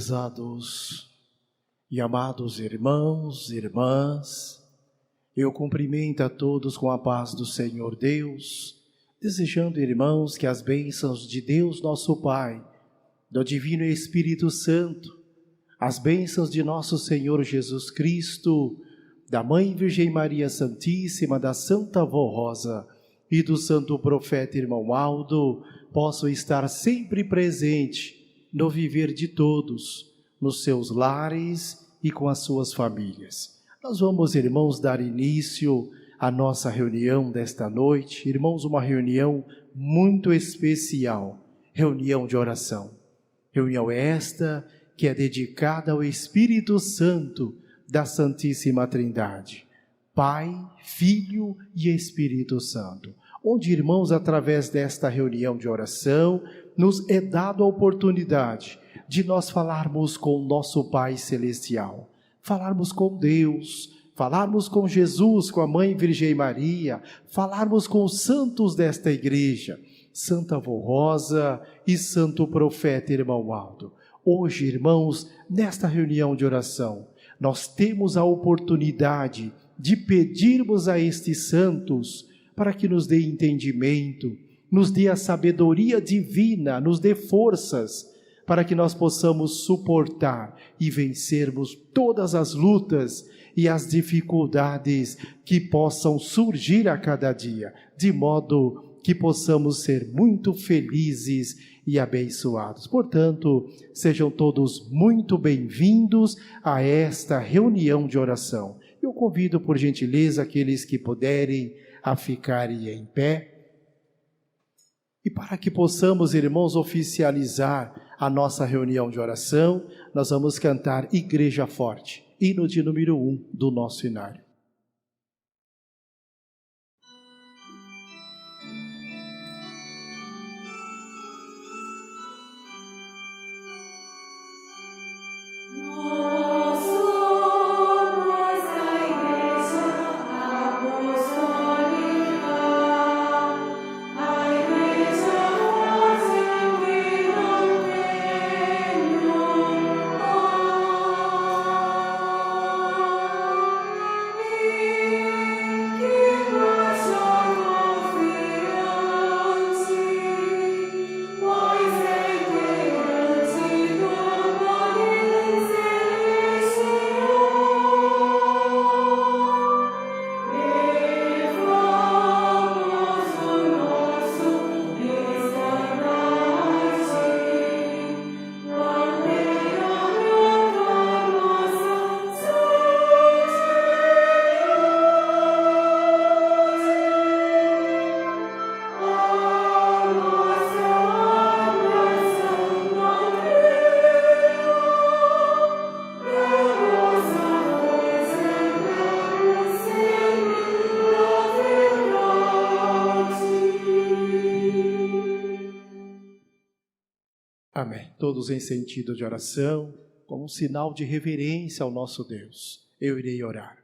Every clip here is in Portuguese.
Prezados e amados irmãos e irmãs, eu cumprimento a todos com a paz do Senhor Deus, desejando, irmãos, que as bênçãos de Deus nosso Pai, do Divino Espírito Santo, as bênçãos de nosso Senhor Jesus Cristo, da Mãe Virgem Maria Santíssima, da Santa Avó Rosa e do Santo Profeta Irmão Aldo, possam estar sempre presentes no viver de todos, nos seus lares e com as suas famílias. Nós vamos, irmãos, dar início à nossa reunião desta noite. Irmãos, uma reunião muito especial, reunião de oração. Reunião esta que é dedicada ao Espírito Santo da Santíssima Trindade, Pai, Filho e Espírito Santo. Onde, irmãos, através desta reunião de oração, nos é dada a oportunidade de nós falarmos com o nosso Pai Celestial, falarmos com Deus, falarmos com Jesus, com a Mãe Virgem Maria, falarmos com os santos desta igreja, Santa Avó Rosa e Santo Profeta Irmão Aldo. Hoje, irmãos, nesta reunião de oração, nós temos a oportunidade de pedirmos a estes santos para que nos dê entendimento, nos dê a sabedoria divina, nos dê forças para que nós possamos suportar e vencermos todas as lutas e as dificuldades que possam surgir a cada dia, de modo que possamos ser muito felizes e abençoados. Portanto, sejam todos muito bem-vindos a esta reunião de oração. Eu convido, por gentileza, aqueles que puderem a ficarem em pé. E para que possamos, irmãos, oficializar a nossa reunião de oração, nós vamos cantar Igreja Forte, hino de número 1 do nosso inário. Amém. Todos em sentido de oração, como um sinal de reverência ao nosso Deus, eu irei orar.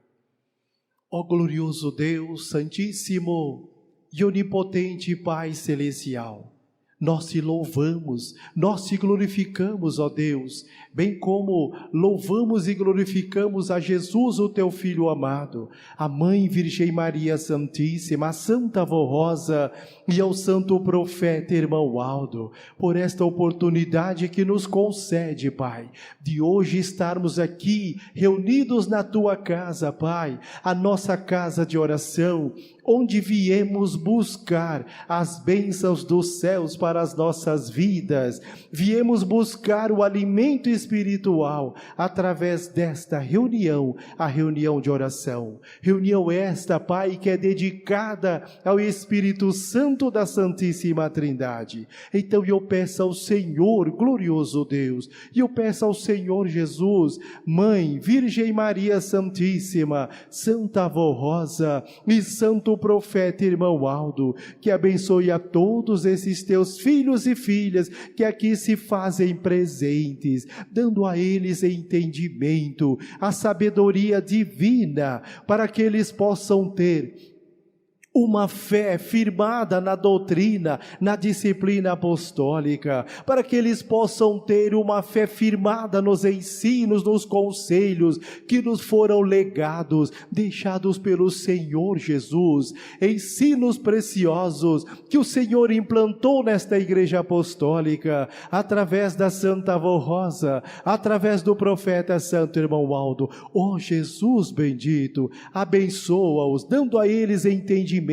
Ó glorioso Deus, Santíssimo e Onipotente Pai Celestial, nós te louvamos, nós te glorificamos, ó Deus, bem como louvamos e glorificamos a Jesus, o teu Filho amado, a Mãe Virgem Maria Santíssima, a Santa Avó Rosa e ao Santo Profeta Irmão Aldo, por esta oportunidade que nos concede, Pai, de hoje estarmos aqui reunidos na tua casa, Pai, a nossa casa de oração, onde viemos buscar as bênçãos dos céus para as nossas vidas, viemos buscar o alimento espiritual através desta reunião, a reunião de oração. Reunião esta, Pai, que é dedicada ao Espírito Santo da Santíssima Trindade. Então eu peço ao Senhor, glorioso Deus, e eu peço ao Senhor Jesus, Mãe, Virgem Maria Santíssima, Santa Avó Rosa e Santo Profeta Irmão Aldo, que abençoe a todos esses teus filhos e filhas que aqui se fazem presentes, dando a eles entendimento, a sabedoria divina, para que eles possam ter uma fé firmada na doutrina, na disciplina apostólica, para que eles possam ter uma fé firmada nos ensinos, nos conselhos que nos foram legados, deixados pelo Senhor Jesus, ensinos preciosos que o Senhor implantou nesta igreja apostólica, através da Santa Avó Rosa, através do profeta Santo Irmão Aldo. Ó Jesus bendito, abençoa-os, dando a eles entendimento,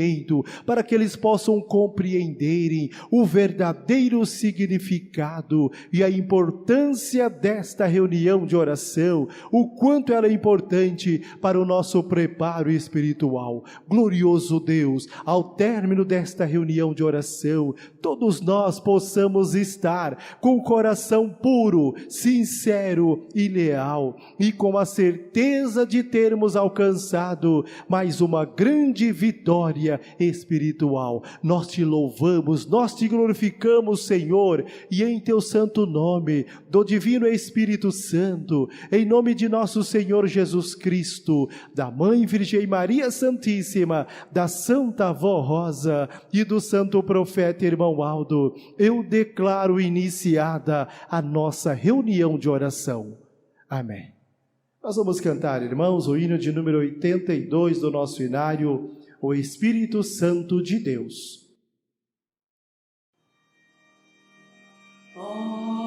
para que eles possam compreenderem o verdadeiro significado e a importância desta reunião de oração, o quanto ela é importante para o nosso preparo espiritual. Glorioso Deus, ao término desta reunião de oração, todos nós possamos estar com o coração puro, sincero e leal, e com a certeza de termos alcançado mais uma grande vitória espiritual. Nós te louvamos, nós te glorificamos, Senhor, e em teu santo nome, do divino Espírito Santo, em nome de nosso Senhor Jesus Cristo, da Mãe Virgem Maria Santíssima, da Santa Avó Rosa e do Santo Profeta Irmão Aldo, eu declaro iniciada a nossa reunião de oração. Amém. Nós vamos cantar, irmãos, o hino de número 82 do nosso inário, o Espírito Santo de Deus. Apostólica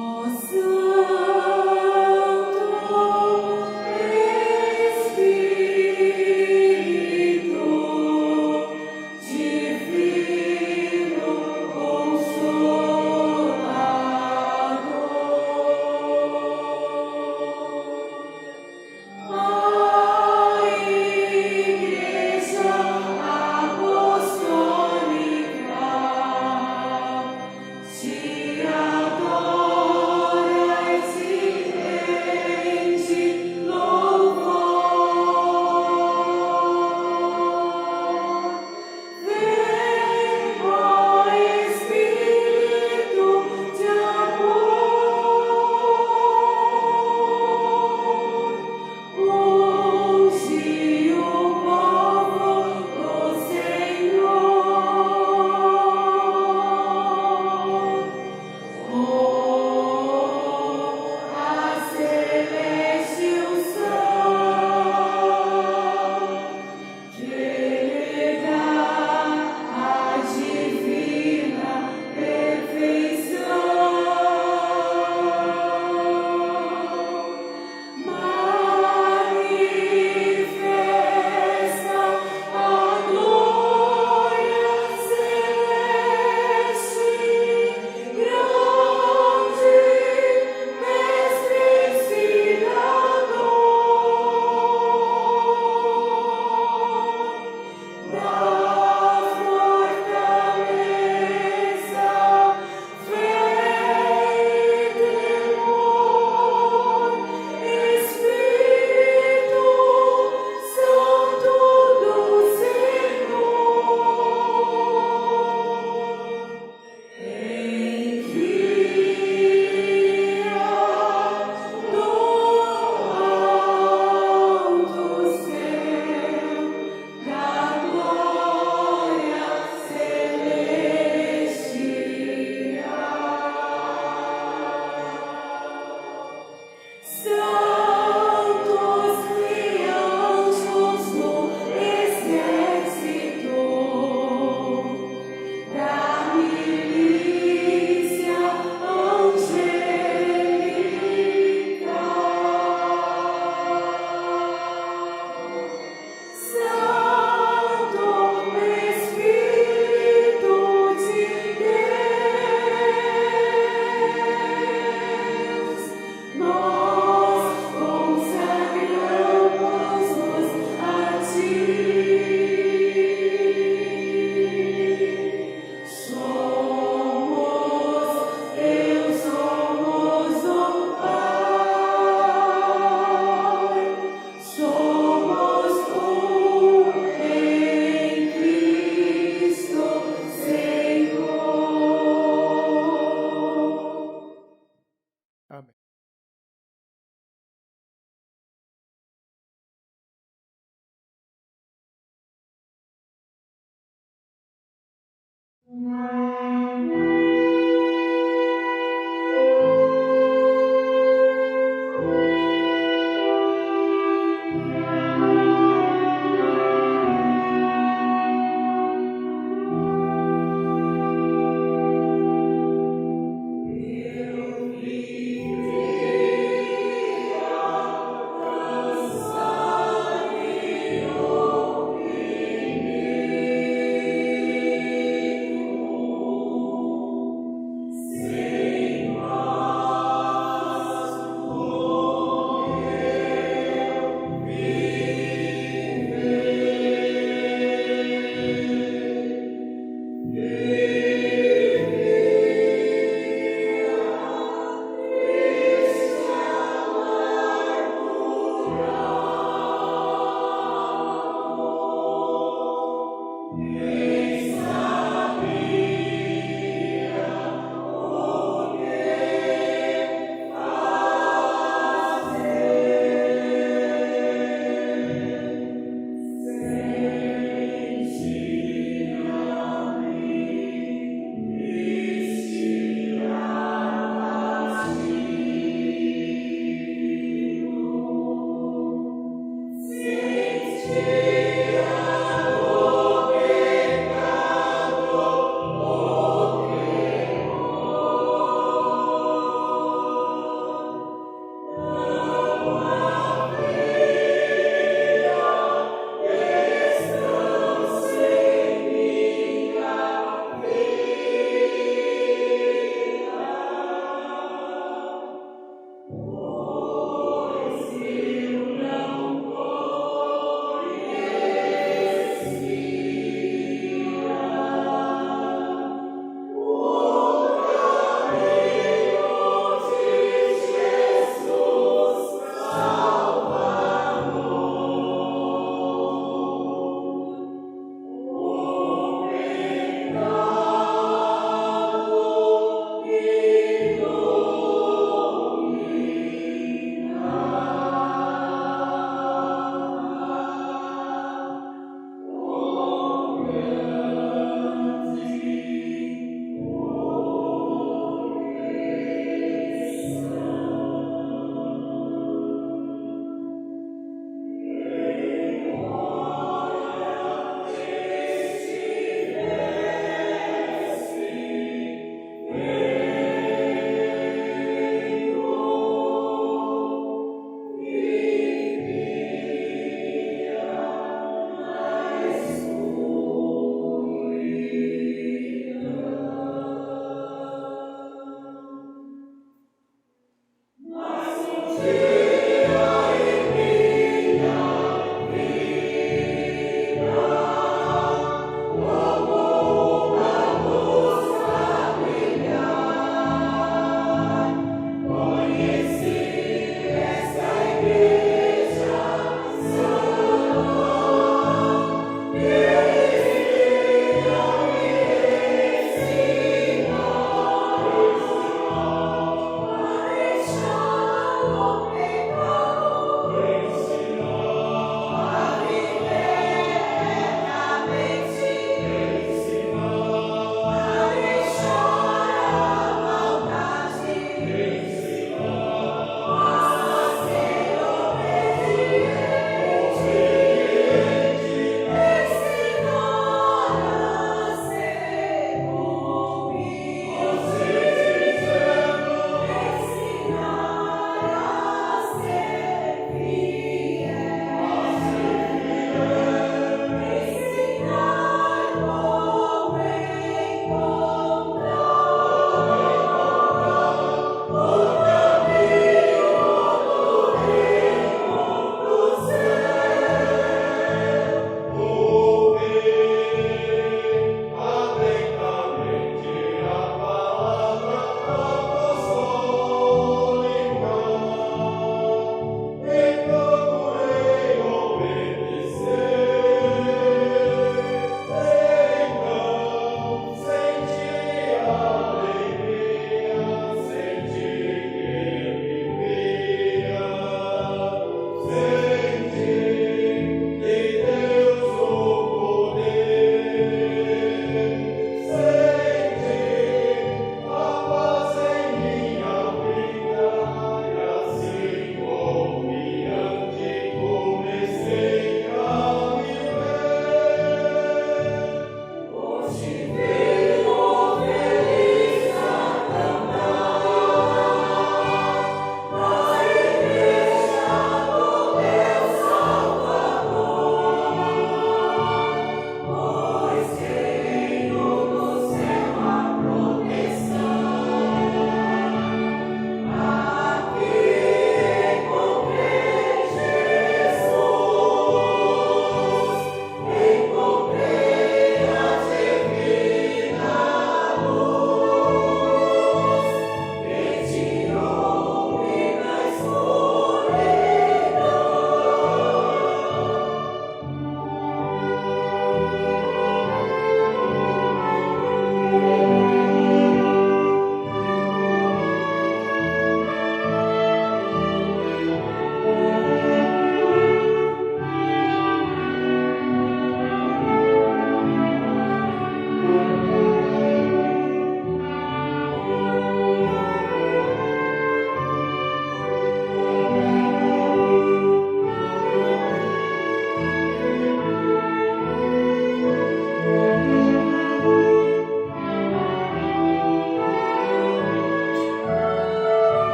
Amen.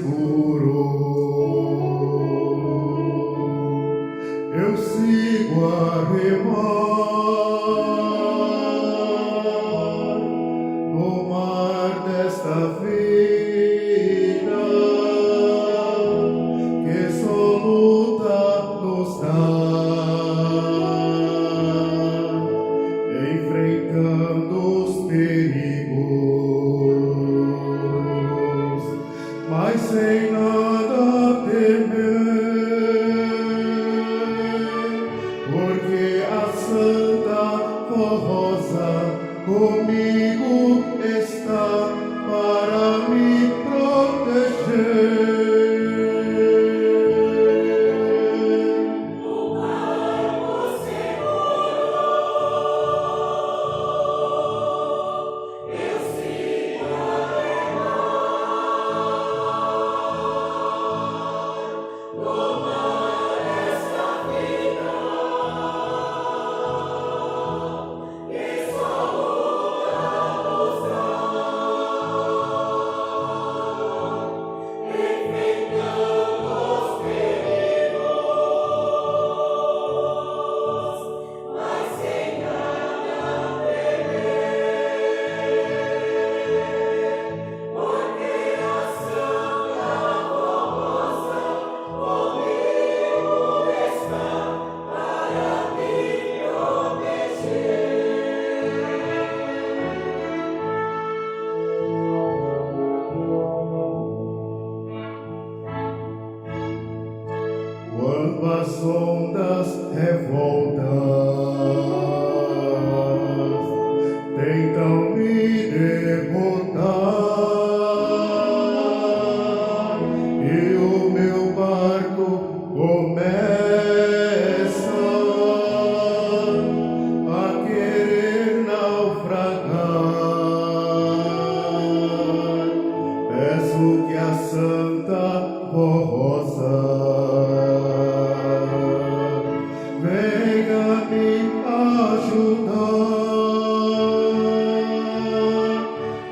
seguro. Eu sigo a remar no mar desta vida que só luta nos dá, enfrentando os perigos, mas sem nada temer, porque a Santa Rosa comigo está para me proteger. Quando as ondas revoltas tentam me derrotar e o meu barco começa a querer naufragar, peço que a Santa Rosa venha me ajudar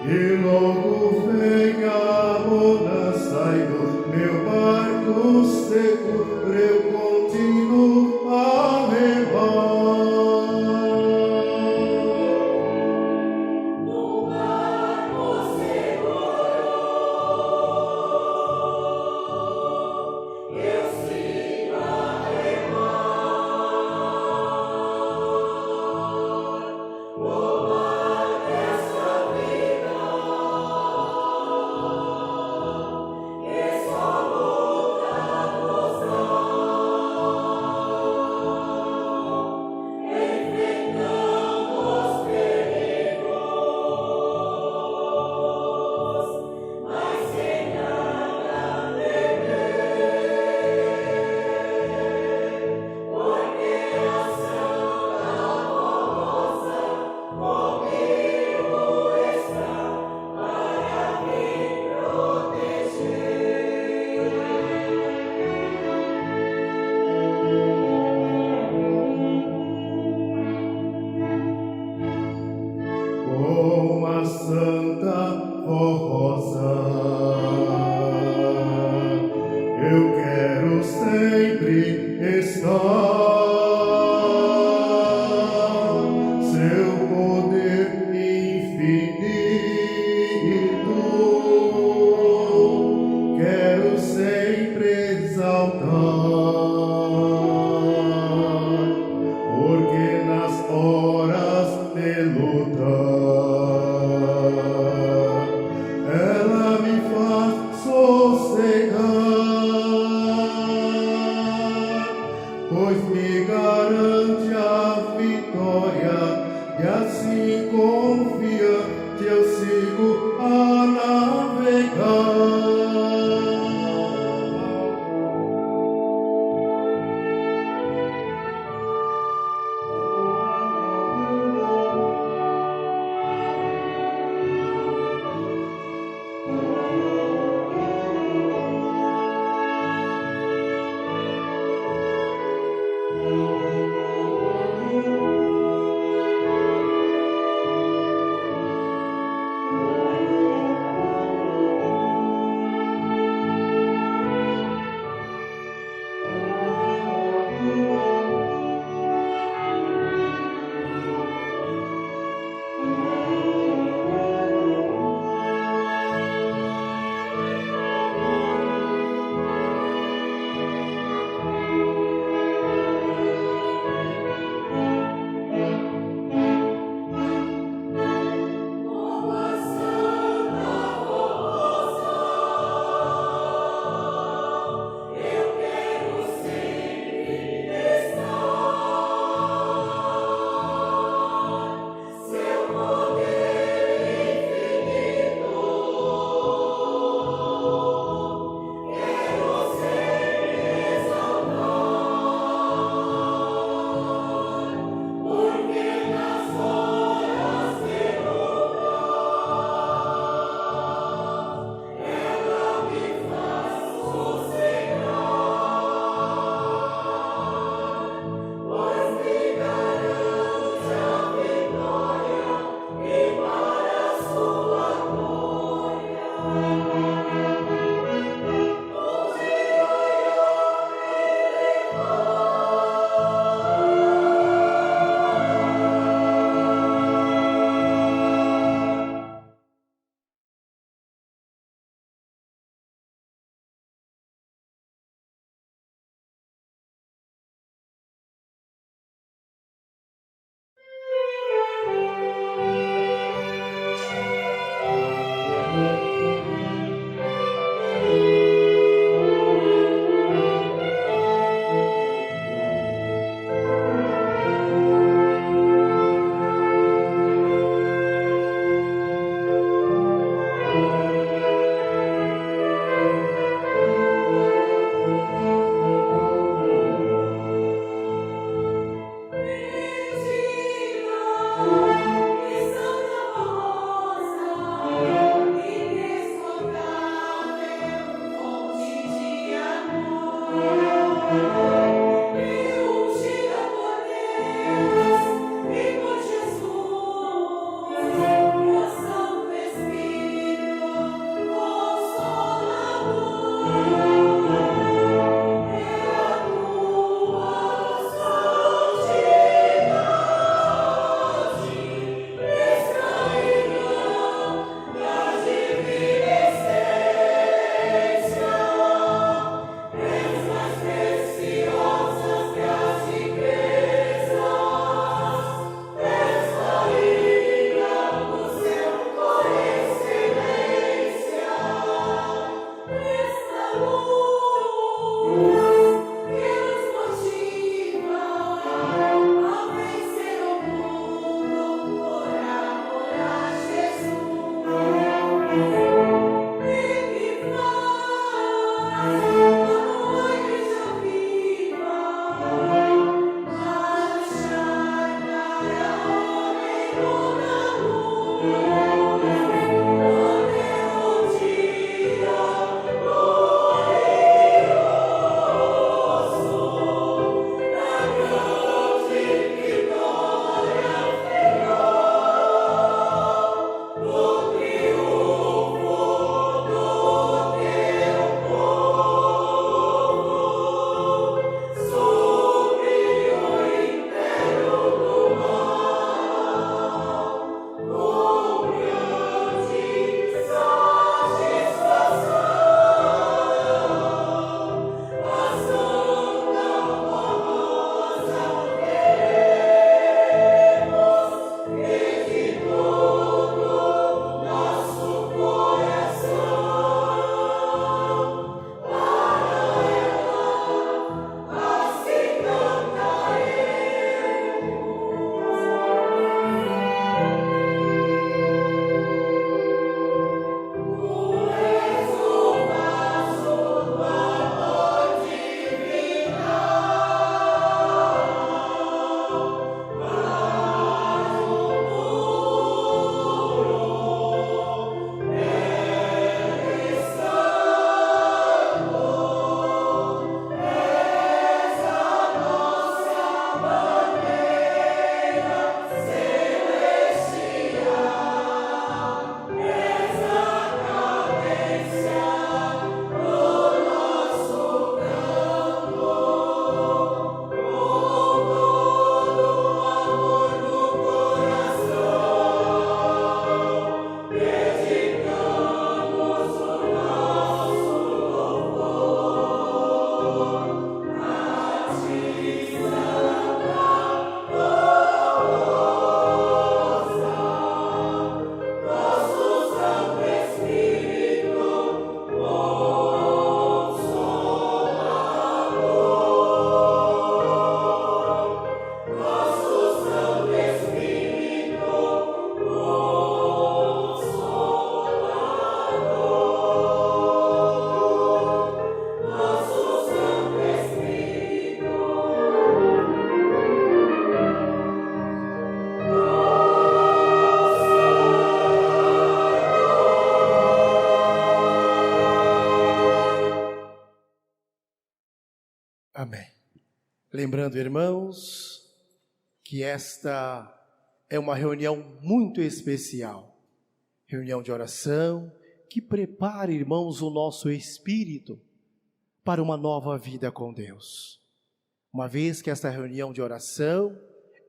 e logo venha a bonança e do meu barco seguro eu continuo a remar. Com a Santa Rosa eu quero sempre estar. Seu poder infinito quero sempre exaltar, porque nas horas de luta ela me faz sossegar, pois me garante a vitória e assim confiante eu sigo a navegar. Amém. Lembrando, irmãos, que esta é uma reunião muito especial, reunião de oração, que prepara, irmãos, o nosso espírito para uma nova vida com Deus. Uma vez que esta reunião de oração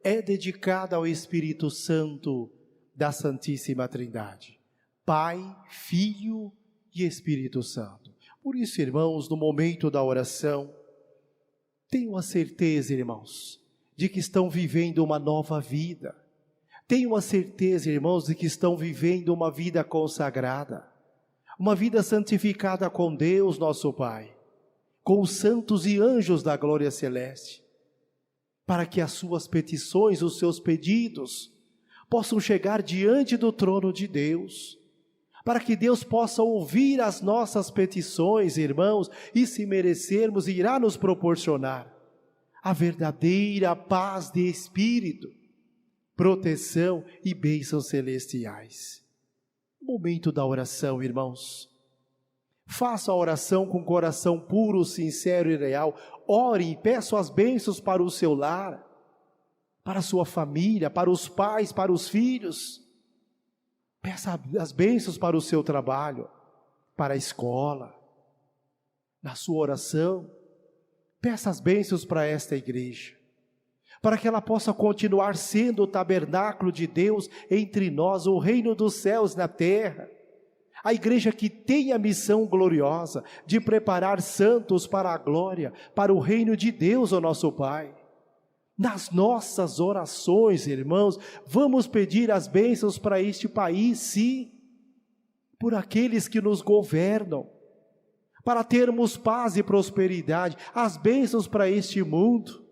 é dedicada ao Espírito Santo da Santíssima Trindade, Pai, Filho e Espírito Santo. Por isso, irmãos, no momento da oração, tenham a certeza, irmãos, de que estão vivendo uma nova vida. Tenham a certeza, irmãos, de que estão vivendo uma vida consagrada, uma vida santificada com Deus, nosso Pai, com os santos e anjos da glória celeste, para que as suas petições, os seus pedidos, possam chegar diante do trono de Deus, para que Deus possa ouvir as nossas petições, irmãos, e se merecermos, irá nos proporcionar a verdadeira paz de espírito, proteção e bênçãos celestiais. Momento da oração, irmãos. Faça a oração com coração puro, sincero e real. Ore e peça as bênçãos para o seu lar, para a sua família, para os pais, para os filhos. Peça as bênçãos para o seu trabalho, para a escola. Na sua oração, peça as bênçãos para esta igreja, para que ela possa continuar sendo o tabernáculo de Deus entre nós, o reino dos céus na terra. A igreja que tem a missão gloriosa de preparar santos para a glória, para o reino de Deus, o nosso Pai. Nas nossas orações, irmãos, vamos pedir as bênçãos para este país, sim, por aqueles que nos governam, para termos paz e prosperidade, as bênçãos para este mundo,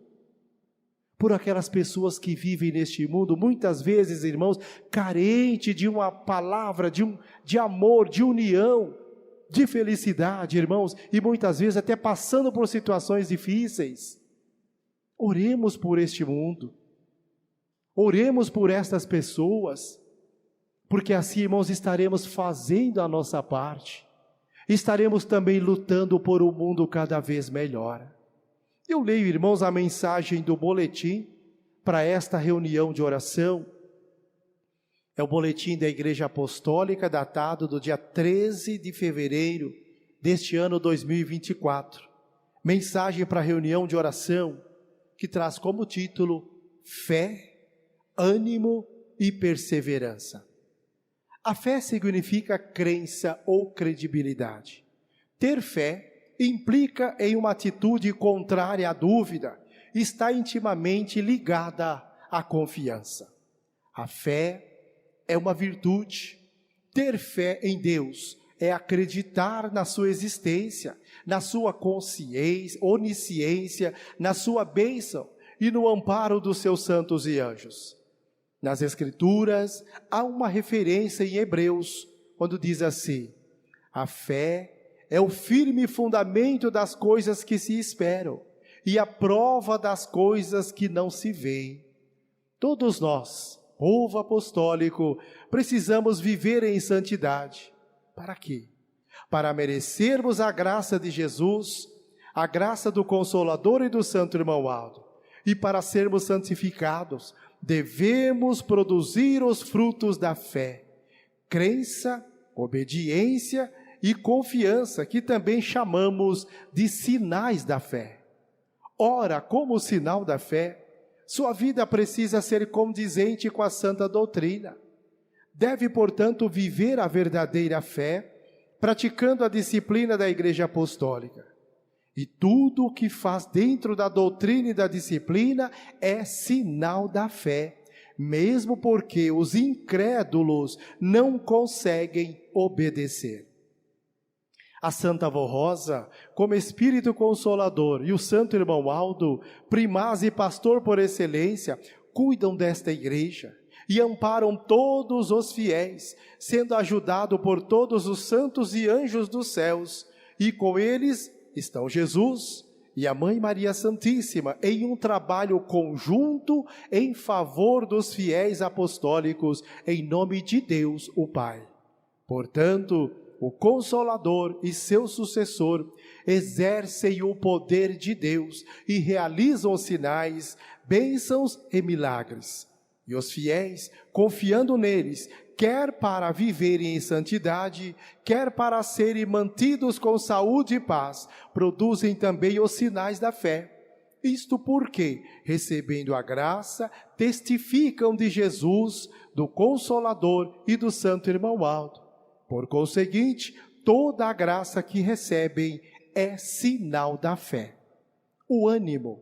por aquelas pessoas que vivem neste mundo, muitas vezes, irmãos, carente de uma palavra, de amor, de união, de felicidade, irmãos, e muitas vezes até passando por situações difíceis. Oremos por este mundo, oremos por estas pessoas, porque assim, irmãos, estaremos fazendo a nossa parte, estaremos também lutando por um mundo cada vez melhor. Eu leio, irmãos, a mensagem do boletim para esta reunião de oração. É o boletim da Igreja Apostólica, datado do dia 13 de fevereiro deste ano 2024. Mensagem para a reunião de oração, que traz como título Fé, Ânimo e Perseverança. A fé significa crença ou credibilidade. Ter fé implica em uma atitude contrária à dúvida, está intimamente ligada à confiança. A fé é uma virtude. Ter fé em Deus é acreditar na sua existência, na sua consciência, onisciência, na sua bênção e no amparo dos seus santos e anjos. Nas Escrituras, há uma referência em Hebreus, quando diz assim: a fé é o firme fundamento das coisas que se esperam e a prova das coisas que não se veem. Todos nós, povo apostólico, precisamos viver em santidade. Para quê? Para merecermos a graça de Jesus, a graça do Consolador e do Santo Irmão Aldo. E para sermos santificados, devemos produzir os frutos da fé, crença, obediência e confiança, que também chamamos de sinais da fé. Ora, como sinal da fé, sua vida precisa ser condizente com a santa doutrina. Deve, portanto, viver a verdadeira fé, praticando a disciplina da Igreja Apostólica. E tudo o que faz dentro da doutrina e da disciplina é sinal da fé, mesmo porque os incrédulos não conseguem obedecer. A Santa Avó Rosa, como Espírito Consolador, e o Santo Irmão Aldo, primaz e pastor por excelência, cuidam desta igreja e amparam todos os fiéis, sendo ajudado por todos os santos e anjos dos céus, e com eles estão Jesus e a Mãe Maria Santíssima em um trabalho conjunto em favor dos fiéis apostólicos, em nome de Deus o Pai. Portanto, o Consolador e seu sucessor exercem o poder de Deus e realizam sinais, bênçãos e milagres. E os fiéis, confiando neles, quer para viverem em santidade, quer para serem mantidos com saúde e paz, produzem também os sinais da fé. Isto porque, recebendo a graça, testificam de Jesus, do Consolador e do Santo Irmão Aldo. Por conseguinte, toda a graça que recebem é sinal da fé. O ânimo.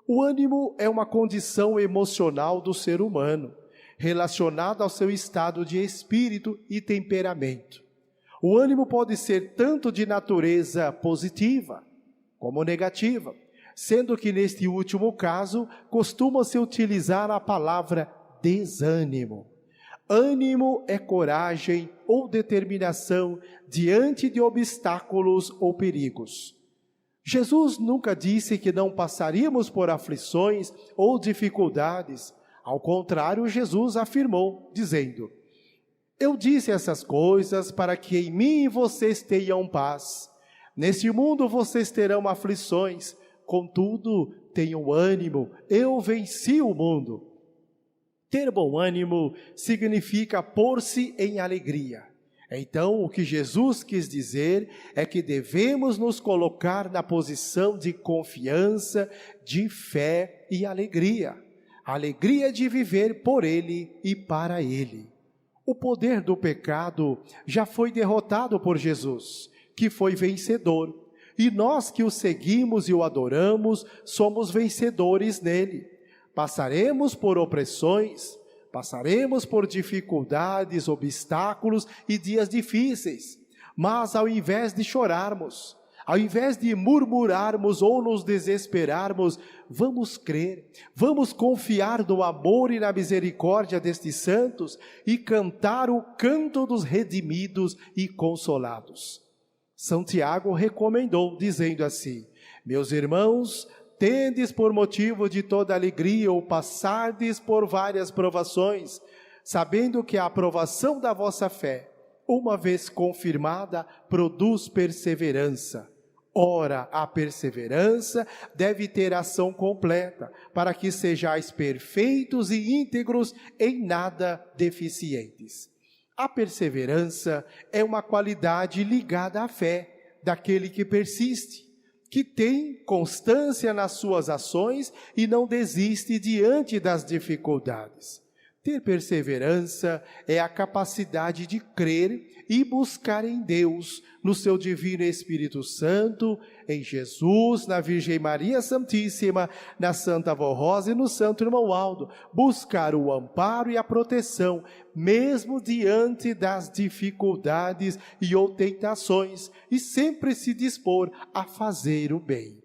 O ânimo é uma condição emocional do ser humano, relacionada ao seu estado de espírito e temperamento. O ânimo pode ser tanto de natureza positiva como negativa, sendo que neste último caso costuma-se utilizar a palavra desânimo. Ânimo é coragem ou determinação diante de obstáculos ou perigos. Jesus nunca disse que não passaríamos por aflições ou dificuldades. Ao contrário, Jesus afirmou, dizendo: eu disse essas coisas para que em mim vocês tenham paz. Neste mundo vocês terão aflições, contudo, tenham ânimo, eu venci o mundo. Ter bom ânimo significa pôr-se em alegria. Então, o que Jesus quis dizer é que devemos nos colocar na posição de confiança, de fé e alegria. Alegria de viver por Ele e para Ele. O poder do pecado já foi derrotado por Jesus, que foi vencedor. E nós que o seguimos e o adoramos, somos vencedores nele. Passaremos por opressões, passaremos por dificuldades, obstáculos e dias difíceis. Mas ao invés de chorarmos, ao invés de murmurarmos ou nos desesperarmos, vamos crer, vamos confiar no amor e na misericórdia destes santos e cantar o canto dos redimidos e consolados. São Tiago recomendou, dizendo assim: meus irmãos, tendes por motivo de toda alegria ou passardes por várias provações, sabendo que a aprovação da vossa fé, uma vez confirmada, produz perseverança. Ora, a perseverança deve ter ação completa, para que sejais perfeitos e íntegros, em nada deficientes. A perseverança é uma qualidade ligada à fé daquele que persiste, que tem constância nas suas ações e não desiste diante das dificuldades. Ter perseverança é a capacidade de crer e buscar em Deus, no seu divino Espírito Santo, em Jesus, na Virgem Maria Santíssima, na Santa Avó Rosa e no Santo Irmão Aldo, buscar o amparo e a proteção, mesmo diante das dificuldades e ou tentações, e sempre se dispor a fazer o bem.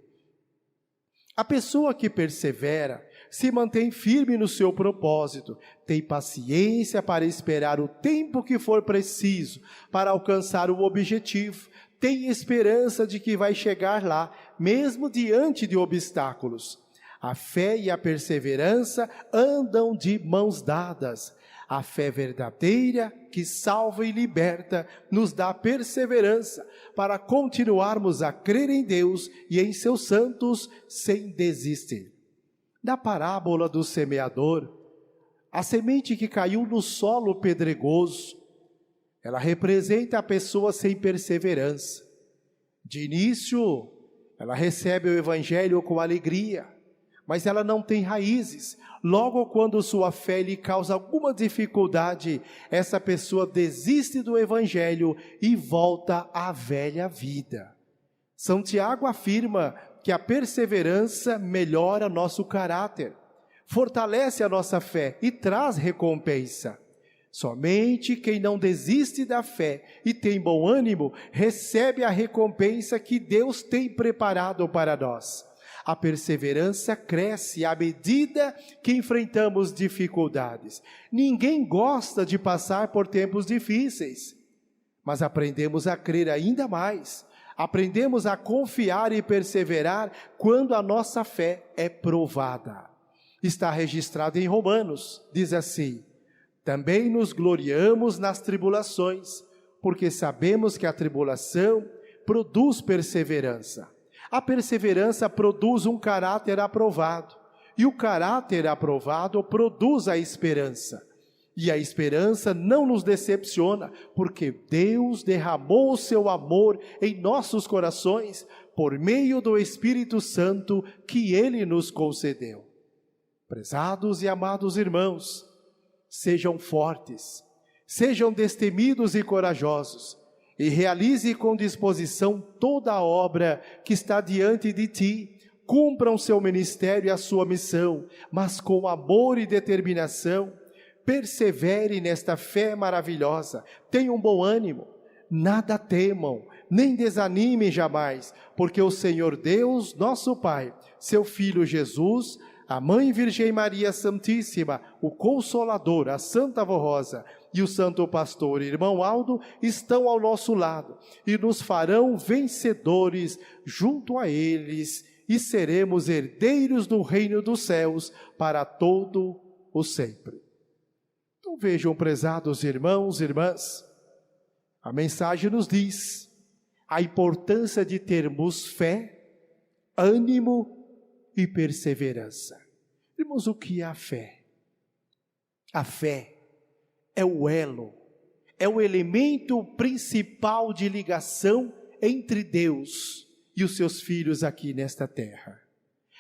A pessoa que persevera se mantém firme no seu propósito, tem paciência para esperar o tempo que for preciso para alcançar o objetivo, tem esperança de que vai chegar lá, mesmo diante de obstáculos. A fé e a perseverança andam de mãos dadas. A fé verdadeira, que salva e liberta, nos dá perseverança para continuarmos a crer em Deus e em seus santos sem desistir. Na parábola do semeador, a semente que caiu no solo pedregoso, ela representa a pessoa sem perseverança. De início, ela recebe o evangelho com alegria, mas ela não tem raízes. Logo, quando sua fé lhe causa alguma dificuldade, essa pessoa desiste do evangelho e volta à velha vida. São Tiago afirma que a perseverança melhora nosso caráter, fortalece a nossa fé e traz recompensa. Somente quem não desiste da fé e tem bom ânimo, recebe a recompensa que Deus tem preparado para nós. A perseverança cresce à medida que enfrentamos dificuldades. Ninguém gosta de passar por tempos difíceis, mas aprendemos a crer ainda mais. Aprendemos a confiar e perseverar quando a nossa fé é provada. Está registrado em Romanos, diz assim: também nos gloriamos nas tribulações, porque sabemos que a tribulação produz perseverança. A perseverança produz um caráter aprovado, e o caráter aprovado produz a esperança. E a esperança não nos decepciona, porque Deus derramou o seu amor em nossos corações, por meio do Espírito Santo que Ele nos concedeu. Prezados e amados irmãos, sejam fortes, sejam destemidos e corajosos, e realize com disposição toda a obra que está diante de ti. Cumpram seu ministério e a sua missão, mas com amor e determinação. Persevere nesta fé maravilhosa, tenham bom ânimo, nada temam, nem desanimem jamais, porque o Senhor Deus, nosso Pai, seu Filho Jesus, a Mãe Virgem Maria Santíssima, o Consolador, a Santa Avó Rosa e o Santo Pastor Irmão Aldo estão ao nosso lado e nos farão vencedores junto a eles e seremos herdeiros do reino dos céus para todo o sempre. Então vejam, prezados irmãos e irmãs, a mensagem nos diz a importância de termos fé, ânimo e perseverança. Irmãos, o que é a fé? A fé é o elo, é o elemento principal de ligação entre Deus e os seus filhos aqui nesta terra.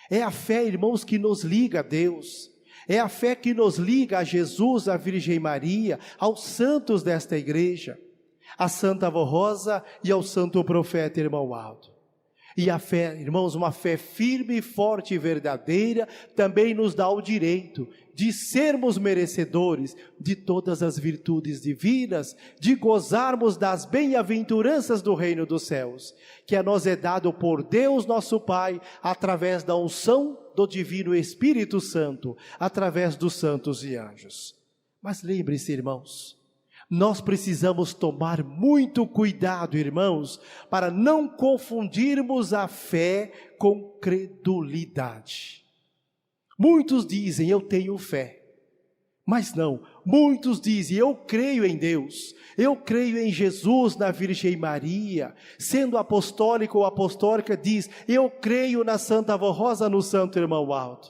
É a fé, irmãos, que nos liga a Deus. É a fé que nos liga a Jesus, a Virgem Maria, aos santos desta igreja, a Santa Avó Rosa e ao Santo Profeta Irmão Aldo. E a fé, irmãos, uma fé firme, forte e verdadeira, também nos dá o direito de sermos merecedores de todas as virtudes divinas, de gozarmos das bem-aventuranças do reino dos céus, que a nós é dado por Deus nosso Pai, através da unção do Divino Espírito Santo, através dos santos e anjos. Mas lembre-se, irmãos, nós precisamos tomar muito cuidado, irmãos, para não confundirmos a fé com credulidade. Muitos dizem, eu tenho fé, mas não. Muitos dizem, eu creio em Deus, eu creio em Jesus, na Virgem Maria. Sendo apostólico ou apostólica, diz, eu creio na Santa Avó Rosa, no Santo Irmão Aldo.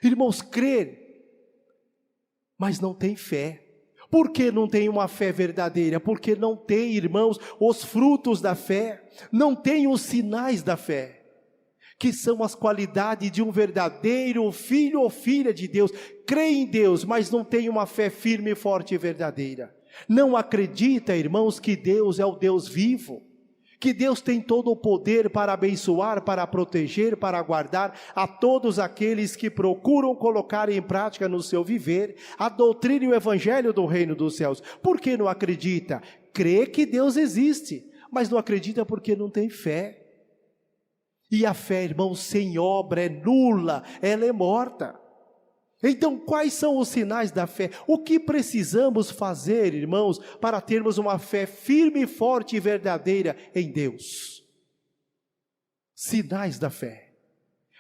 Irmãos, crer, mas não tem fé. Por que não tem uma fé verdadeira? Porque não tem, irmãos, os frutos da fé, não tem os sinais da fé, que são as qualidades de um verdadeiro filho ou filha de Deus. Crê em Deus, mas não tem uma fé firme, forte e verdadeira. Não acredita, irmãos, que Deus é o Deus vivo, que Deus tem todo o poder para abençoar, para proteger, para guardar a todos aqueles que procuram colocar em prática no seu viver a doutrina e o evangelho do reino dos céus. Por que não acredita? Crê que Deus existe, mas não acredita porque não tem fé. E a fé, irmãos, sem obra é nula, ela é morta. Então, quais são os sinais da fé? O que precisamos fazer, irmãos, para termos uma fé firme, forte e verdadeira em Deus? Sinais da fé.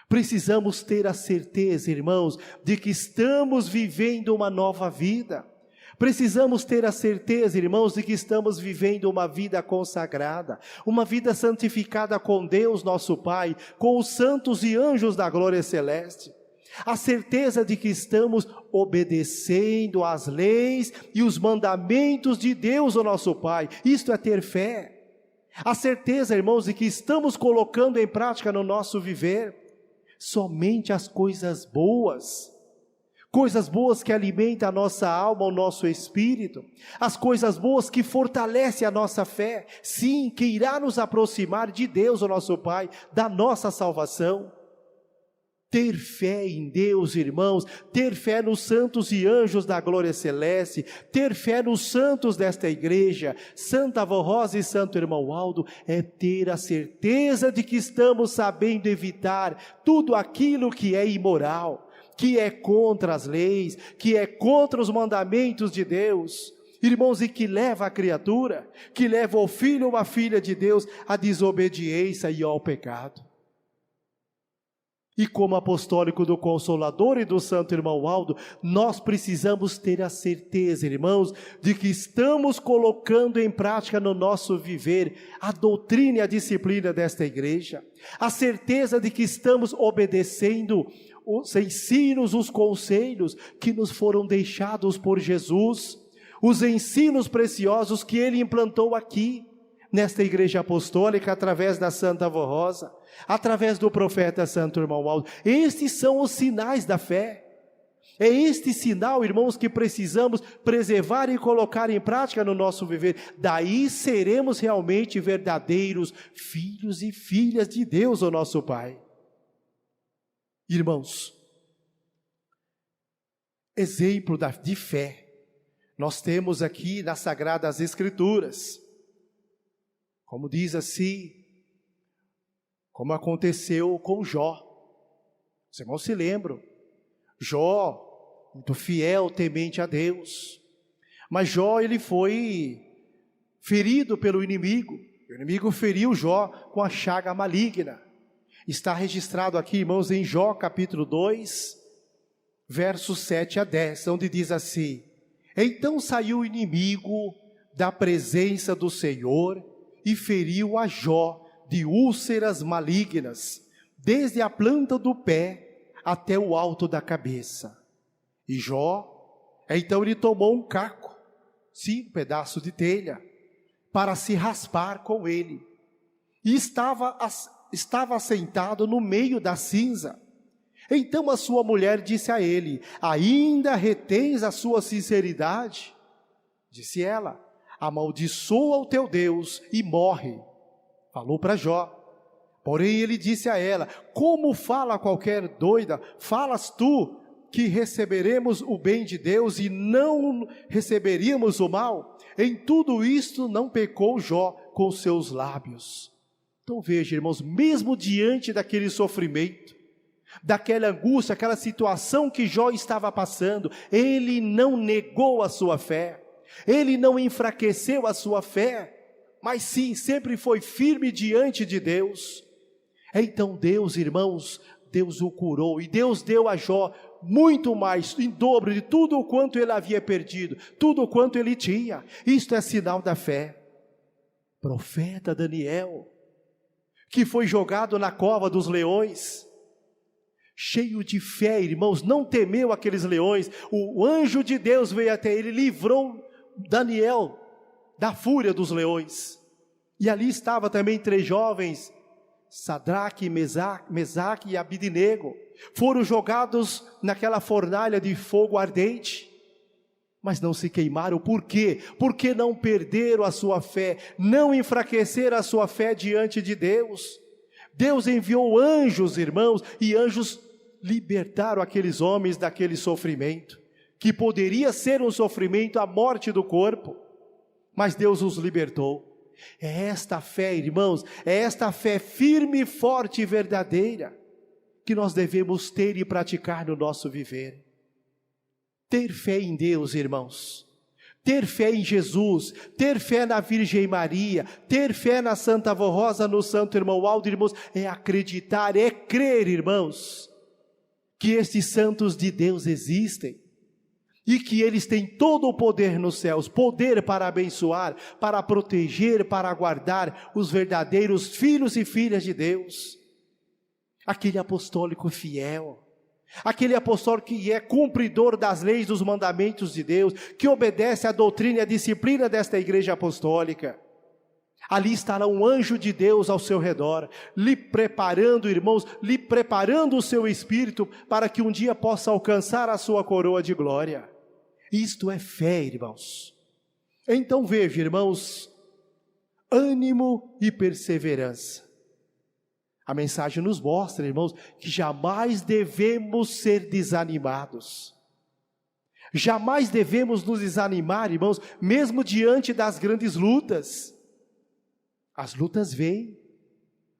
Precisamos ter a certeza, irmãos, de que estamos vivendo uma nova vida. Precisamos ter a certeza, irmãos, de que estamos vivendo uma vida consagrada, uma vida santificada com Deus, nosso Pai, com os santos e anjos da glória celeste. A certeza de que estamos obedecendo às leis e os mandamentos de Deus, o nosso Pai. Isto é ter fé. A certeza, irmãos, de que estamos colocando em prática no nosso viver somente as coisas boas, coisas boas que alimentam a nossa alma, o nosso espírito, as coisas boas que fortalecem a nossa fé, sim, que irá nos aproximar de Deus, o nosso Pai, da nossa salvação. Ter fé em Deus, irmãos, ter fé nos santos e anjos da glória celeste, ter fé nos santos desta igreja, Santa Avó Rosa e Santo Irmão Aldo, é ter a certeza de que estamos sabendo evitar tudo aquilo que é imoral, que é contra as leis, que é contra os mandamentos de Deus, irmãos, e que leva a criatura, que leva o filho ou a filha de Deus à desobediência e ao pecado. E como apostólico do Consolador e do Santo Irmão Aldo, nós precisamos ter a certeza, irmãos, de que estamos colocando em prática no nosso viver a doutrina e a disciplina desta igreja, a certeza de que estamos obedecendo os ensinos, os conselhos que nos foram deixados por Jesus, os ensinos preciosos que Ele implantou aqui, nesta igreja apostólica, através da Santa Avó Rosa, através do profeta Santo Irmão Aldo. Estes são os sinais da fé. É este sinal, irmãos, que precisamos preservar e colocar em prática no nosso viver. Daí seremos realmente verdadeiros filhos e filhas de Deus, o nosso Pai. Irmãos, exemplo de fé, nós temos aqui nas Sagradas Escrituras, como diz assim, como aconteceu com Jó. Os irmãos se lembram, Jó, muito fiel, temente a Deus, mas Jó, ele foi ferido pelo inimigo, o inimigo feriu Jó com a chaga maligna. Está registrado aqui, irmãos, em Jó capítulo 2, versos 7 a 10, onde diz assim: então saiu o inimigo da presença do Senhor e feriu a Jó de úlceras malignas, desde a planta do pé até o alto da cabeça. E Jó, então ele tomou um caco, sim, um pedaço de telha, para se raspar com ele, e estava sentado no meio da cinza. Então a sua mulher disse a ele: ainda retens a sua sinceridade? Disse ela: amaldiçoa o teu Deus e morre. Falou para Jó. Porém ele disse a ela: como fala qualquer doida, falas tu que receberemos o bem de Deus e não receberíamos o mal? Em tudo isto não pecou Jó com seus lábios. Então veja, irmãos, mesmo diante daquele sofrimento, daquela angústia, aquela situação que Jó estava passando, ele não negou a sua fé, ele não enfraqueceu a sua fé, mas sim, sempre foi firme diante de Deus. Então Deus, irmãos, Deus o curou, e Deus deu a Jó muito mais, em dobro de tudo o quanto ele havia perdido, tudo o quanto ele tinha. Isto é sinal da fé. Profeta Daniel, que foi jogado na cova dos leões, cheio de fé, irmãos, não temeu aqueles leões. O anjo de Deus veio até ele, livrou Daniel da fúria dos leões. E ali estava também 3 jovens, Sadraque, Mesaque e Abidnego, foram jogados naquela fornalha de fogo ardente, mas não se queimaram. Por quê? Porque não perderam a sua fé, não enfraqueceram a sua fé diante de Deus. Deus enviou anjos, irmãos, e anjos libertaram aqueles homens daquele sofrimento, que poderia ser um sofrimento, a morte do corpo, mas Deus os libertou. É esta fé, irmãos, é esta fé firme, forte e verdadeira, que nós devemos ter e praticar no nosso viver. Ter fé em Deus, irmãos, ter fé em Jesus, ter fé na Virgem Maria, ter fé na Santa Avó Rosa, no Santo Irmão Aldo, irmãos, é acreditar, é crer, irmãos, que estes santos de Deus existem, e que eles têm todo o poder nos céus, poder para abençoar, para proteger, para guardar os verdadeiros filhos e filhas de Deus. Aquele apostólico fiel, aquele apostólico que é cumpridor das leis, dos mandamentos de Deus, que obedece à doutrina e à disciplina desta igreja apostólica. Ali estará um anjo de Deus ao seu redor, lhe preparando, irmãos, lhe preparando o seu espírito para que um dia possa alcançar a sua coroa de glória. Isto é fé, irmãos. Então veja, irmãos, ânimo e perseverança. A mensagem nos mostra, irmãos, que jamais devemos ser desanimados. Jamais devemos nos desanimar, irmãos, mesmo diante das grandes lutas. As lutas vêm,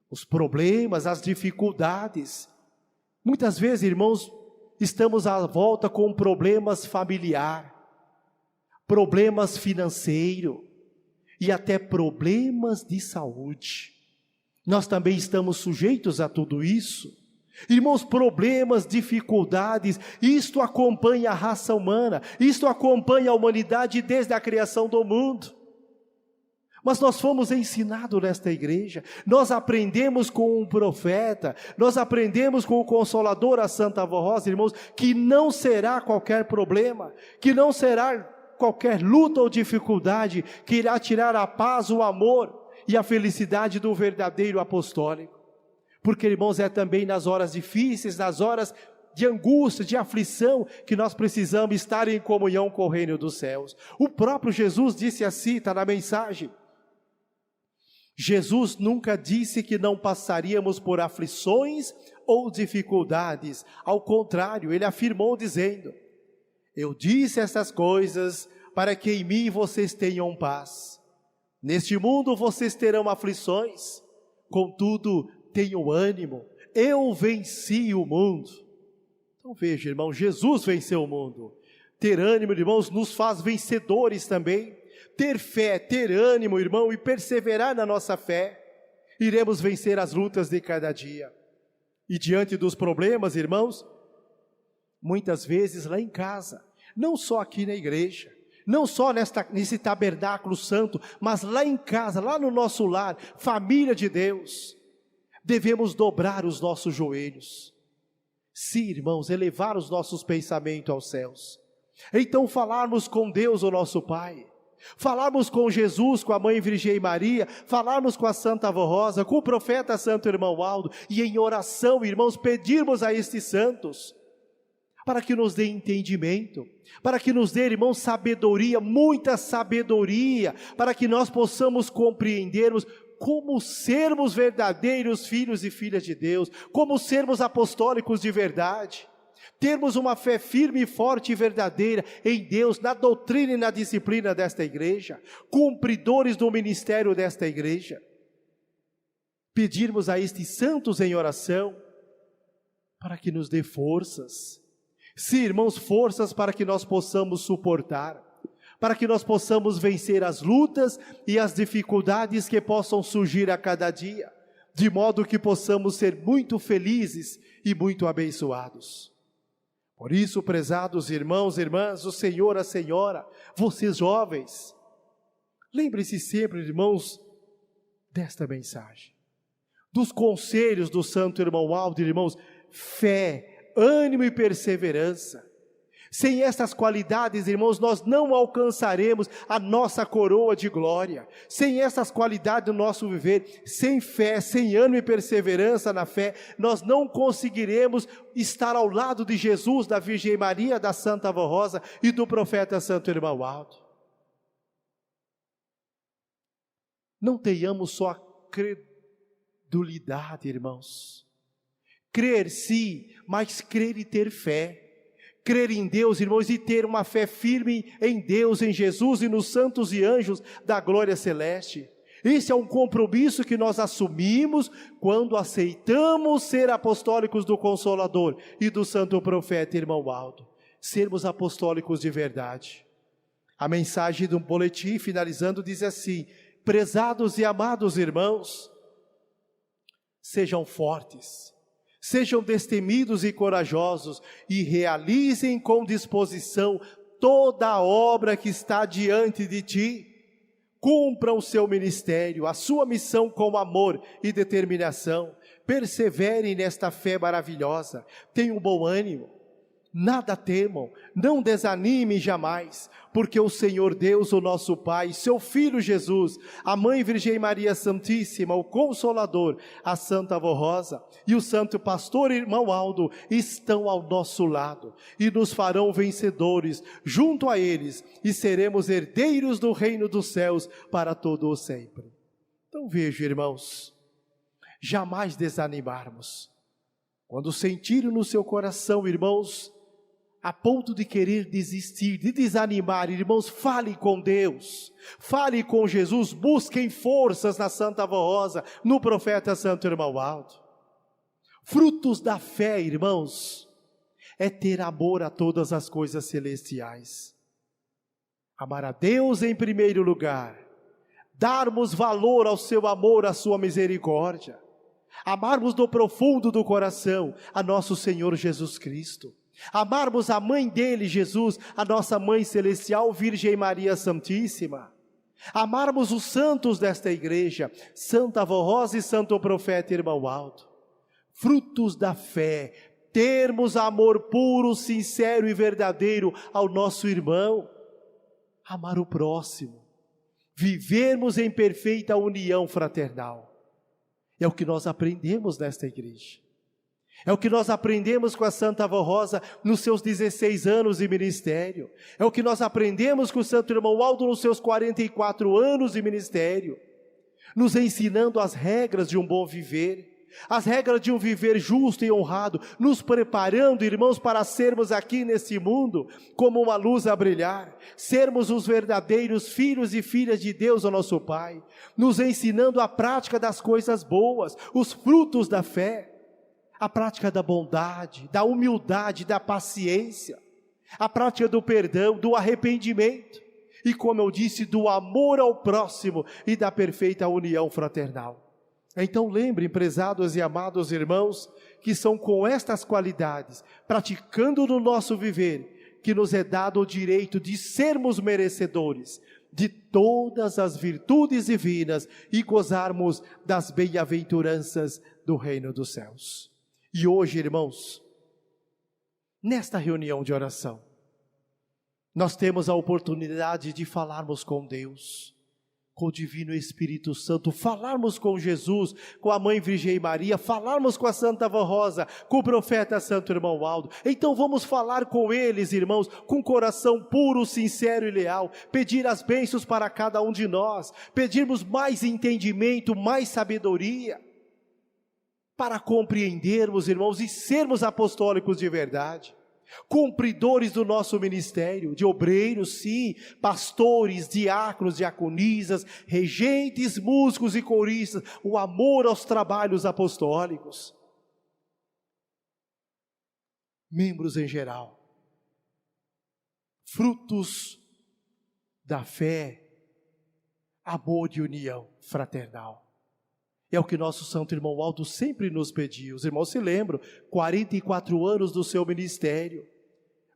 os problemas, as dificuldades. Muitas vezes, irmãos, estamos à volta com problemas familiares, problemas financeiros e até problemas de saúde. Nós também estamos sujeitos a tudo isso. Irmãos, problemas, dificuldades, isto acompanha a raça humana, isto acompanha a humanidade desde a criação do mundo. Mas nós fomos ensinados nesta igreja, nós aprendemos com um profeta, nós aprendemos com o Consolador, a Santa Avó Rosa, irmãos, que não será qualquer problema, que não será qualquer luta ou dificuldade que irá tirar a paz, o amor e a felicidade do verdadeiro apostólico. Porque, irmãos, é também nas horas difíceis, nas horas de angústia, de aflição, que nós precisamos estar em comunhão com o reino dos céus. O próprio Jesus disse assim, está na mensagem. Jesus nunca disse que não passaríamos por aflições ou dificuldades. Ao contrário, ele afirmou dizendo: eu disse essas coisas para que em mim vocês tenham paz. Neste mundo vocês terão aflições, contudo, tenham ânimo, eu venci o mundo. Então veja, irmão, Jesus venceu o mundo. Ter ânimo, irmãos, nos faz vencedores também. Ter fé, ter ânimo, irmão, e perseverar na nossa fé, iremos vencer as lutas de cada dia. E diante dos problemas, irmãos, muitas vezes lá em casa, não só aqui na igreja, não só nesse tabernáculo santo, mas lá em casa, lá no nosso lar, família de Deus, devemos dobrar os nossos joelhos. Sim, irmãos, elevar os nossos pensamentos aos céus. Então falarmos com Deus, o nosso Pai. Falarmos com Jesus, com a Mãe Virgem Maria, falarmos com a Santa Avó Rosa, com o profeta Santo Irmão Aldo, e em oração, irmãos, pedirmos a estes santos, para que nos dê entendimento, para que nos dê, irmãos, sabedoria, muita sabedoria, para que nós possamos compreendermos como sermos verdadeiros filhos e filhas de Deus, como sermos apostólicos de verdade, termos uma fé firme, e forte e verdadeira em Deus, na doutrina e na disciplina desta igreja, cumpridores do ministério desta igreja, pedirmos a estes santos em oração, para que nos dê forças, sim, irmãos, forças para que nós possamos suportar, para que nós possamos vencer as lutas e as dificuldades que possam surgir a cada dia, de modo que possamos ser muito felizes e muito abençoados. Por isso, prezados irmãos e irmãs, o Senhor, a Senhora, vocês jovens, lembrem-se sempre, irmãos, desta mensagem, dos conselhos do Santo Irmão Aldo, irmãos, fé, ânimo e perseverança. Sem estas qualidades, irmãos, nós não alcançaremos a nossa coroa de glória. Sem essas qualidades do nosso viver, sem fé, sem ânimo e perseverança na fé, nós não conseguiremos estar ao lado de Jesus, da Virgem Maria, da Santa Avó Rosa e do profeta Santo Irmão Aldo. Não tenhamos só a credulidade, irmãos. Crer sim, mas crer e ter fé. Crer em Deus, irmãos, e ter uma fé firme em Deus, em Jesus e nos santos e anjos da glória celeste. Esse é um compromisso que nós assumimos quando aceitamos ser apostólicos do Consolador e do santo profeta Irmão Aldo. Sermos apostólicos de verdade. A mensagem do boletim, finalizando, diz assim: prezados e amados irmãos, sejam fortes, sejam destemidos e corajosos e realizem com disposição toda a obra que está diante de ti. Cumpram o seu ministério, a sua missão com amor e determinação. Perseverem nesta fé maravilhosa. Tenham bom ânimo. Nada temam, não desanimem jamais, porque o Senhor Deus, o nosso Pai, seu Filho Jesus, a Mãe Virgem Maria Santíssima, o Consolador, a Santa Avó Rosa e o Santo Pastor Irmão Aldo estão ao nosso lado e nos farão vencedores junto a eles e seremos herdeiros do reino dos céus para todo o sempre. Então vejo, irmãos, jamais desanimarmos. Quando sentirem no seu coração, irmãos, a ponto de querer desistir, de desanimar, irmãos, fale com Deus, fale com Jesus, busquem forças na Santa Avó Rosa, no profeta Santo Irmão Aldo. Frutos da fé, irmãos, é ter amor a todas as coisas celestiais. Amar a Deus em primeiro lugar, darmos valor ao seu amor, à sua misericórdia, amarmos do profundo do coração a nosso Senhor Jesus Cristo, amarmos a mãe dele, Jesus, a nossa mãe celestial, Virgem Maria Santíssima, amarmos os santos desta igreja, Santa Avó Rosa e Santo Profeta Irmão Aldo. Frutos da fé, termos amor puro, sincero e verdadeiro ao nosso irmão, amar o próximo, vivermos em perfeita união fraternal. É o que nós aprendemos nesta igreja. É o que nós aprendemos com a Santa Avó Rosa nos seus 16 anos de ministério. É o que nós aprendemos com o Santo Irmão Aldo nos seus 44 anos de ministério. Nos ensinando as regras de um bom viver, as regras de um viver justo e honrado, nos preparando, irmãos, para sermos aqui nesse mundo como uma luz a brilhar, sermos os verdadeiros filhos e filhas de Deus, o nosso Pai, nos ensinando a prática das coisas boas, os frutos da fé, a prática da bondade, da humildade, da paciência, a prática do perdão, do arrependimento e, como eu disse, do amor ao próximo e da perfeita união fraternal. Então lembrem, prezados e amados irmãos, que são com estas qualidades, praticando no nosso viver, que nos é dado o direito de sermos merecedores de todas as virtudes divinas e gozarmos das bem-aventuranças do reino dos céus. E hoje, irmãos, nesta reunião de oração, nós temos a oportunidade de falarmos com Deus, com o Divino Espírito Santo, falarmos com Jesus, com a Mãe Virgem Maria, falarmos com a Santa Avó Rosa, com o profeta Santo Irmão Aldo. Então vamos falar com eles, irmãos, com coração puro, sincero e leal, pedir as bênçãos para cada um de nós, pedirmos mais entendimento, mais sabedoria, para compreendermos, irmãos, e sermos apostólicos de verdade, cumpridores do nosso ministério, de obreiros, sim, pastores, diáconos, diaconisas, regentes, músicos e coristas, o amor aos trabalhos apostólicos, membros em geral, frutos da fé, amor e união fraternal. É o que nosso Santo Irmão Aldo sempre nos pediu. Os irmãos se lembram, 44 anos do seu ministério.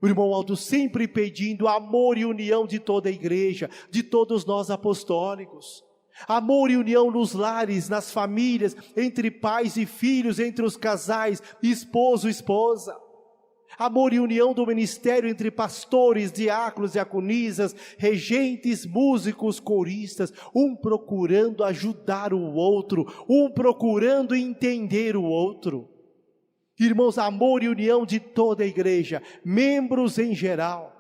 O Irmão Aldo sempre pedindo amor e união de toda a igreja, de todos nós apostólicos. Amor e união nos lares, nas famílias, entre pais e filhos, entre os casais, esposo e esposa. Amor e união do ministério entre pastores, diáconos, diaconisas, regentes, músicos, coristas, um procurando ajudar o outro, um procurando entender o outro. Irmãos, amor e união de toda a igreja, membros em geral.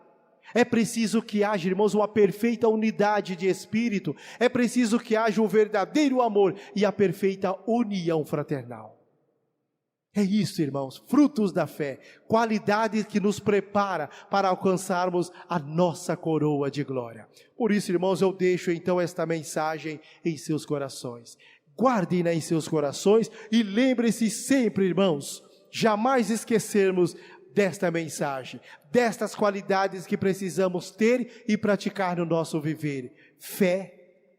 É preciso que haja, irmãos, uma perfeita unidade de espírito, é preciso que haja um verdadeiro amor e a perfeita união fraternal. É isso, irmãos, frutos da fé, qualidade que nos prepara para alcançarmos a nossa coroa de glória. Por isso, irmãos, eu deixo então esta mensagem em seus corações. Guardem-na em seus corações e lembrem-se sempre, irmãos, jamais esquecermos desta mensagem, destas qualidades que precisamos ter e praticar no nosso viver: fé,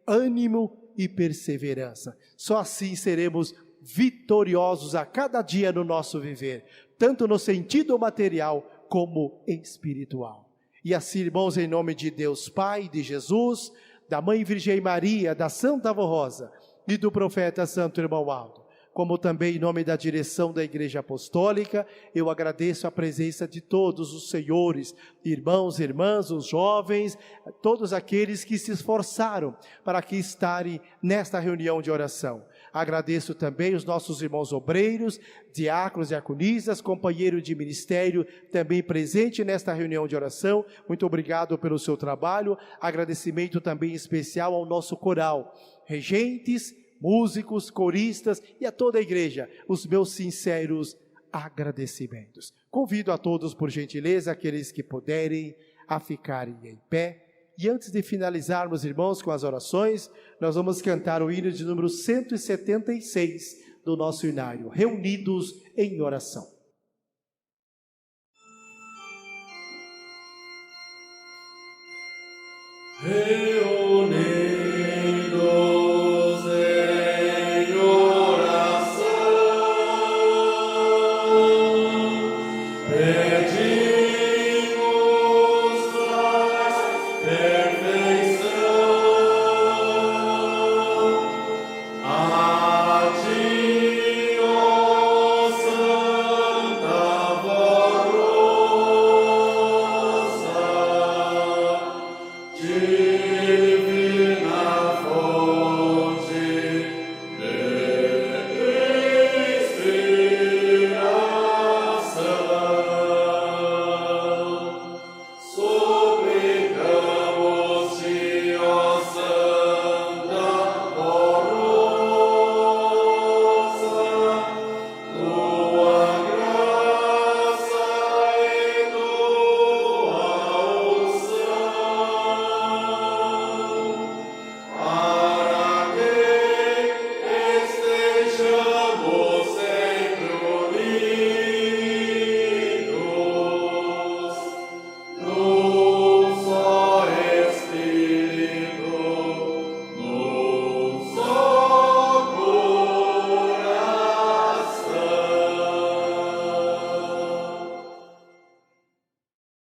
ânimo e perseverança. Só assim seremos vitoriosos a cada dia no nosso viver, tanto no sentido material como espiritual. E assim, irmãos, em nome de Deus Pai, de Jesus, da Mãe Virgem Maria, da Santa Avó Rosa e do profeta Santo Irmão Aldo, como também em nome da direção da Igreja Apostólica, eu agradeço a presença de todos os senhores, irmãos e irmãs, os jovens, todos aqueles que se esforçaram para aqui estarem nesta reunião de oração. Agradeço também os nossos irmãos obreiros, diáconos e diaconisas, companheiro de ministério, também presente nesta reunião de oração. Muito obrigado pelo seu trabalho. Agradecimento também especial ao nosso coral, regentes, músicos, coristas e a toda a igreja, os meus sinceros agradecimentos. Convido a todos, por gentileza, aqueles que puderem, a ficarem em pé. E antes de finalizarmos, irmãos, com as orações, nós vamos cantar o hino de número 176 do nosso hinário, Reunidos em Oração.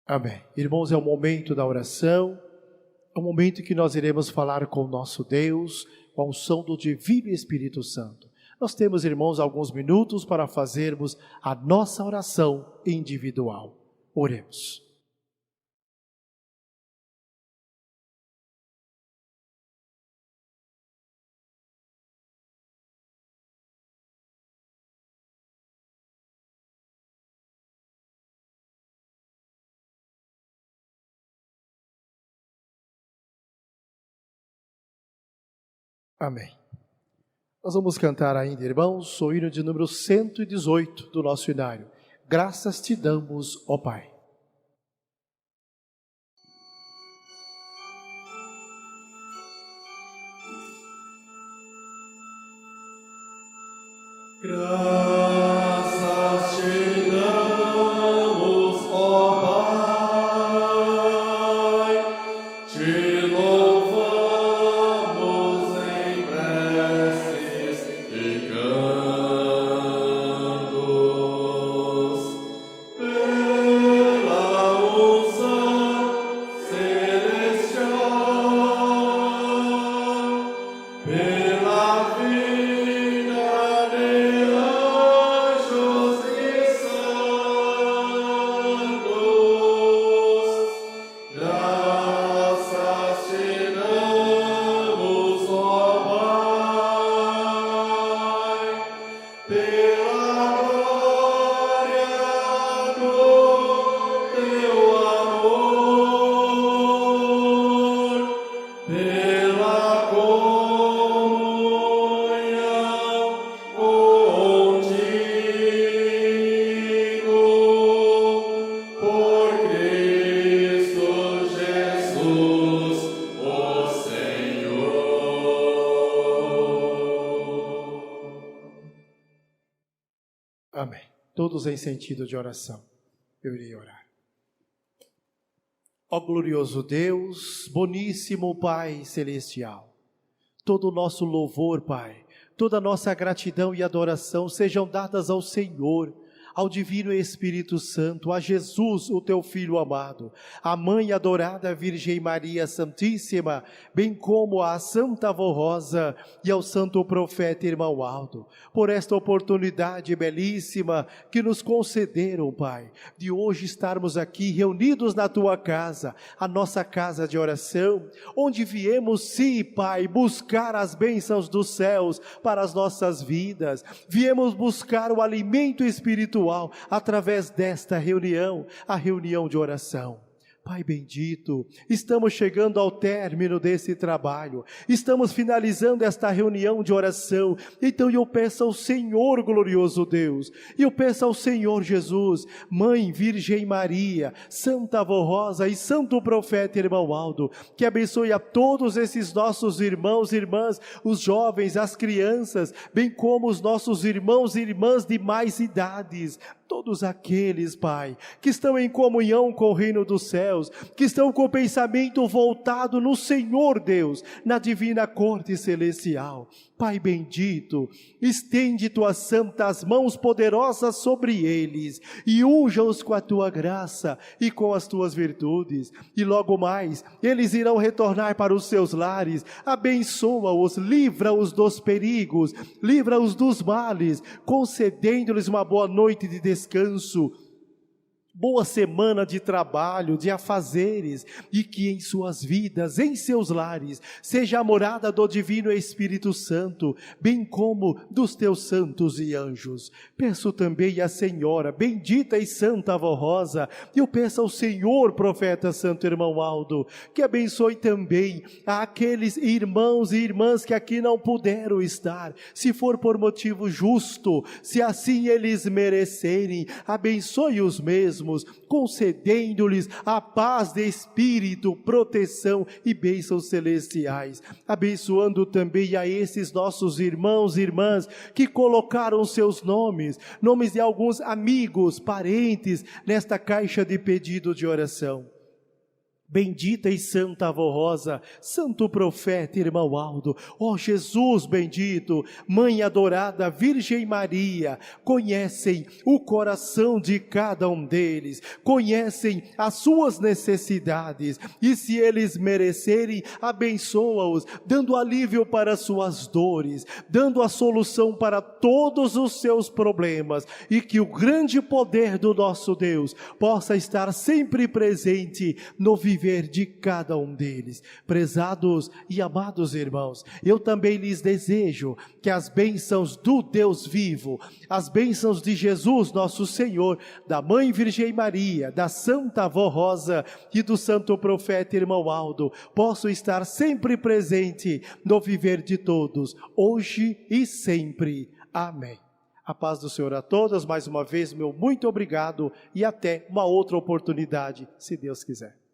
Amém. Irmãos, é o momento da oração, é o momento que nós iremos falar com o nosso Deus, com a unção do Divino Espírito Santo. Nós temos, irmãos, alguns minutos para fazermos a nossa oração individual. Oremos. Amém. Nós vamos cantar ainda, irmãos, o hino de número 118 do nosso hinário. Graças te damos, ó Pai. Graças te damos, ó Pai, te louvamos em preces e cantos, pela unção celestial, pela vida de anjos e santos, graças te damos, ó Pai, pela glória do teu amor, pela comunhão contigo, por Cristo Jesus, o Senhor. Amém. Todos em sentido de oração. Eu irei orar. Ó glorioso Deus, boníssimo Pai Celestial, todo o nosso louvor, Pai, toda a nossa gratidão e adoração sejam dadas ao Senhor, ao Divino Espírito Santo, a Jesus, o teu Filho amado, a Mãe adorada Virgem Maria Santíssima, bem como a Santa Avó Rosa e ao Santo Profeta Irmão Aldo, por esta oportunidade belíssima que nos concederam, Pai, de hoje estarmos aqui reunidos na tua casa, a nossa casa de oração, onde viemos, sim, Pai, buscar as bênçãos dos céus para as nossas vidas, viemos buscar o alimento espiritual através desta reunião, a reunião de oração. Pai bendito, estamos chegando ao término desse trabalho, estamos finalizando esta reunião de oração, então eu peço ao Senhor glorioso Deus, eu peço ao Senhor Jesus, Mãe Virgem Maria, Santa Avó Rosa e Santo Profeta Irmão Aldo, que abençoe a todos esses nossos irmãos e irmãs, os jovens, as crianças, bem como os nossos irmãos e irmãs de mais idades, todos aqueles, Pai, que estão em comunhão com o reino dos céus, que estão com o pensamento voltado no Senhor Deus, na divina corte celestial. Pai bendito, estende tuas santas mãos poderosas sobre eles e unja-os com a tua graça e com as tuas virtudes. E logo mais, eles irão retornar para os seus lares. Abençoa-os, livra-os dos perigos, livra-os dos males, concedendo-lhes uma boa noite de descanso, boa semana de trabalho, de afazeres, e que em suas vidas, em seus lares, seja a morada do Divino Espírito Santo, bem como dos teus santos e anjos. Peço também à Senhora, bendita e Santa Avó Rosa, eu peço ao Senhor, Profeta Santo Irmão Aldo, que abençoe também aqueles irmãos e irmãs que aqui não puderam estar, se for por motivo justo, se assim eles merecerem, abençoe os mesmos, concedendo-lhes a paz de espírito, proteção e bênçãos celestiais, abençoando também a esses nossos irmãos e irmãs que colocaram seus nomes de alguns amigos, parentes, nesta caixa de pedido de oração. Bendita e Santa Avó Rosa, Santo Profeta Irmão Aldo, ó Jesus bendito, Mãe adorada Virgem Maria, conhecem o coração de cada um deles, conhecem as suas necessidades, e se eles merecerem, abençoa-os, dando alívio para suas dores, dando a solução para todos os seus problemas, e que o grande poder do nosso Deus possa estar sempre presente no viver de cada um deles. Prezados e amados irmãos, eu também lhes desejo que as bênçãos do Deus vivo, as bênçãos de Jesus nosso Senhor, da Mãe Virgem Maria, da Santa Avó Rosa e do Santo Profeta Irmão Aldo, possam estar sempre presente no viver de todos, hoje e sempre. Amém. A paz do Senhor a todos, mais uma vez, meu muito obrigado e até uma outra oportunidade, se Deus quiser.